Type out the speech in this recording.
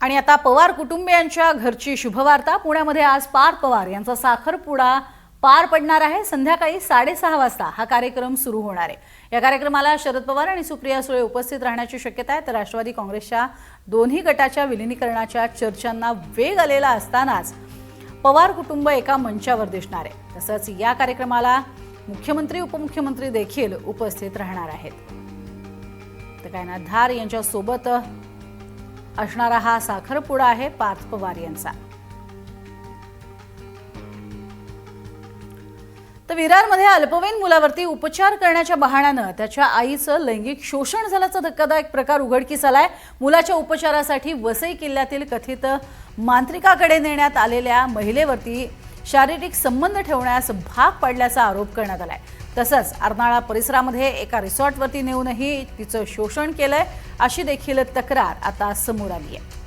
आणि आता पवार कुटुंबियांच्या घरची शुभवार्ता। पुण्यामध्ये आज पार्थ पवार यांचा साखरपुडा पार पडणार आहे। संध्याकाळी 6:30 वाजता हा कार्यक्रम सुरू होणार आहे। या कार्यक्रमाला शरद पवार आणि सुप्रिया सुळे उपस्थित राहण्याची शक्यता आहे। तर राष्ट्रवादी काँग्रेसच्या दोन्ही गटाच्या विलीनीकरणाच्या चर्चांना वेग आलेला असतानाच पवार कुटुंब एका मंचावर दिसणार आहे। तसंच या कार्यक्रमाला मुख्यमंत्री उपमुख्यमंत्री देखील उपस्थित राहणार आहेत। तर कायनाथ धार यांच्या सोबत असणारा हा साखरपुडा आहे पार्थ पवार यांचा। तर विरारमध्ये अल्पवयीन मुलावरती उपचार करण्याच्या बहाण्याने त्याच्या आईचं लैंगिक शोषण झाल्याचा धक्कादायक प्रकार उघडकीस आलाय। मुलाच्या उपचारासाठी वसई किल्ल्यातील कथित मांत्रिकाकडे नेण्यात आलेल्या महिलेवरती शारीरिक संबंध ठेवण्यास भाग पाडल्याचा आरोप करण्यात आलाय। तसंच अर्नाळा परिसरामध्ये एका रिसॉर्टवरती नेऊनही तिचं शोषण केलंय अशी देखील तक्रार आता समोर आली आहे।